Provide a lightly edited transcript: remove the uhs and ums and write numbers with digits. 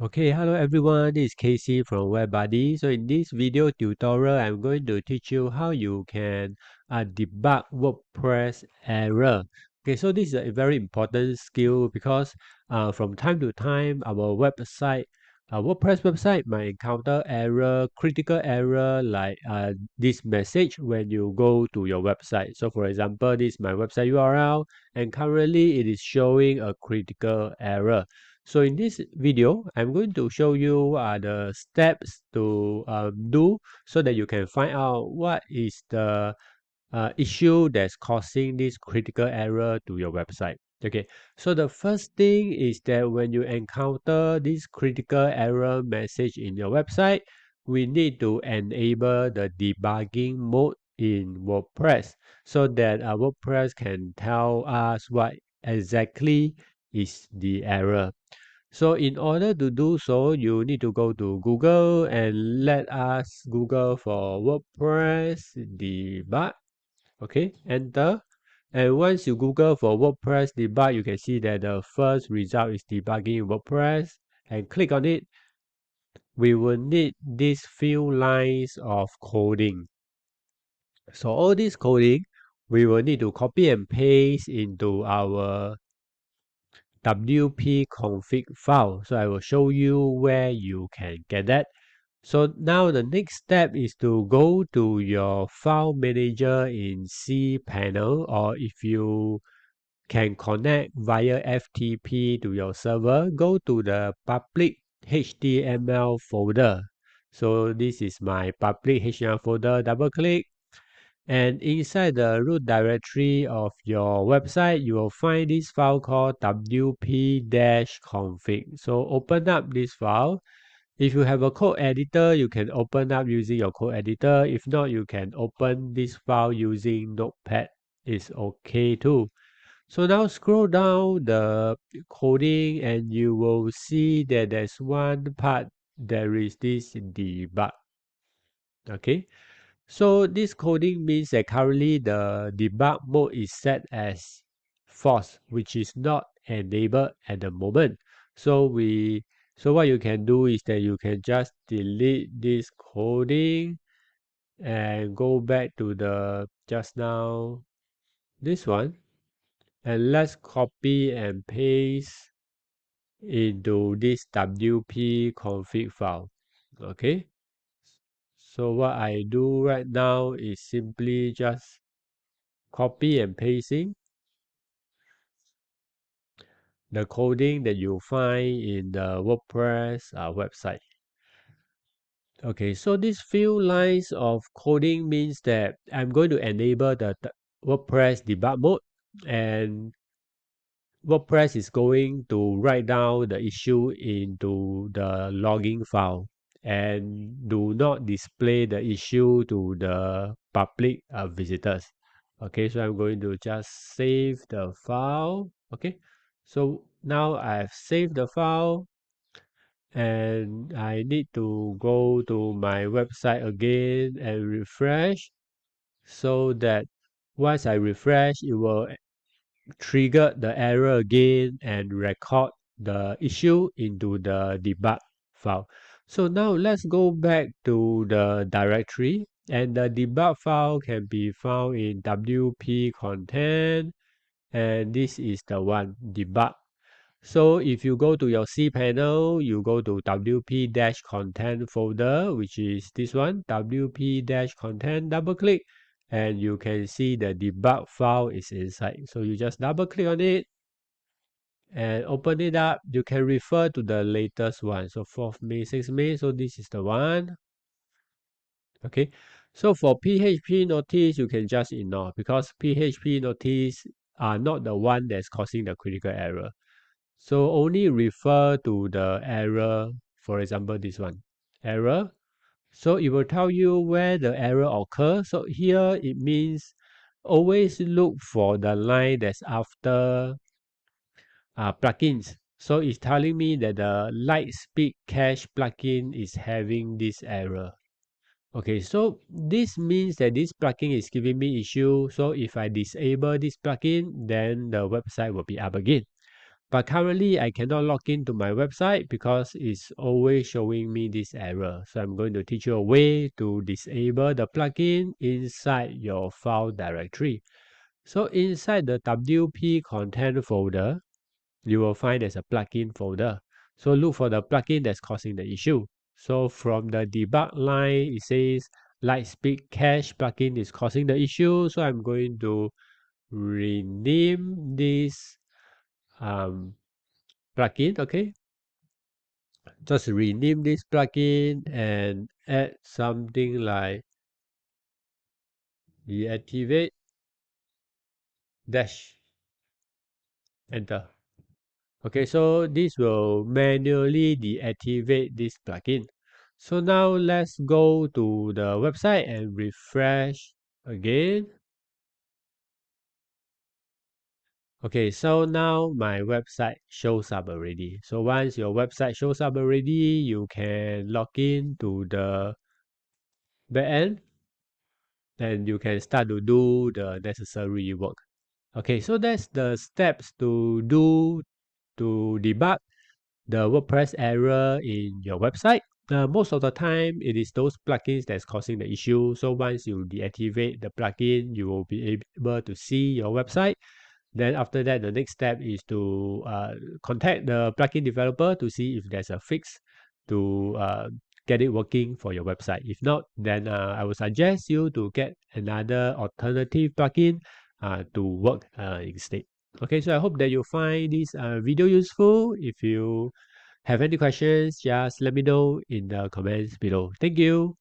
Okay, hello everyone, this is Casey from WebBuddy. So in this video tutorial, I'm going to teach you how you can debug WordPress error. Okay, so this is a very important skill because from time to time, our WordPress website might encounter error, critical error like this message when you go to your website. So for example, this is my website URL and currently it is showing a critical error. So in this video, I'm going to show you the steps to do so that you can find out what is the issue that's causing this critical error to your website. Okay, so the first thing is that when you encounter this critical error message in your website, we need to enable the debugging mode in WordPress so that WordPress can tell us what exactly is the error. So in order to do so, you need to go to Google and let us Google for WordPress debug. Okay, enter. And once you Google for WordPress debug, you can see that the first result is debugging WordPress. And click on it. We will need these few lines of coding. So all this coding, we will need to copy and paste into our WP config file. So I will show you where you can get that. So now the next step is to go to your file manager in cPanel, or if you can connect via FTP to your server, go to the public HTML folder. So this is my public HTML folder, double click. And inside the root directory of your website, you will find this file called wp-config. So open up this file. If you have a code editor, you can open up using your code editor. If not, you can open this file using Notepad. It's okay too. So now scroll down the coding and you will see that there's one part, there is this debug. Okay. So this coding means that currently the debug mode is set as false, which is not enabled at the moment. So what you can do is that you can just delete this coding and go back to the just now this one, and let's copy and paste into this WP config file. Okay. So what I do right now is simply just copy and pasting the coding that you find in the WordPress website. Okay, so these few lines of coding means that I'm going to enable the WordPress debug mode, and WordPress is going to write down the issue into the logging file and do not display the issue to the public visitors. Okay, so I'm going to just save the file. Okay, so now I've saved the file and I need to go to my website again and refresh so that once I refresh, it will trigger the error again and record the issue into the debug file. So now let's go back to the directory, and the debug file can be found in WP content, and this is the one debug. So if you go to your cPanel, you go to WP-content folder, which is this one, WP-content, double click, and you can see the debug file is inside. So you just double click on it and open it up. You can refer to the latest one. So 4th May, 6th May. So this is the one. Okay. So for PHP notice, you can just ignore because PHP notice are not the one that's causing the critical error. So only refer to the error. For example, this one, error. So it will tell you where the error occurs. So here it means always look for the line that's after plugins. So it's telling me that the Lightspeed Cache plugin is having this error. Okay, so this means that this plugin is giving me issue. So if I disable this plugin, then the website will be up again. But currently, I cannot log into my website because it's always showing me this error. So I'm going to teach you a way to disable the plugin inside your file directory. So inside the WP content folder, you will find there's a plugin folder. So look for the plugin that's causing the issue. So from the debug line, it says Lightspeed Cache plugin is causing the issue. So I'm going to rename this plugin. Okay, just rename this plugin and add something like deactivate dash enter. Okay, so this will manually deactivate this plugin. So now let's go to the website and refresh again. Okay, so now my website shows up already. So once your website shows up already, you can log in to the backend and you can start to do the necessary work. Okay, so that's the steps to do to debug the WordPress error in your website. Most of the time, it is those plugins that's causing the issue. So once you deactivate the plugin, you will be able to see your website. Then after that, the next step is to contact the plugin developer to see if there's a fix to get it working for your website. If not, then I would suggest you to get another alternative plugin to work instead. Okay, so I hope that you find this video useful. If you have any questions, just let me know in the comments below. Thank you.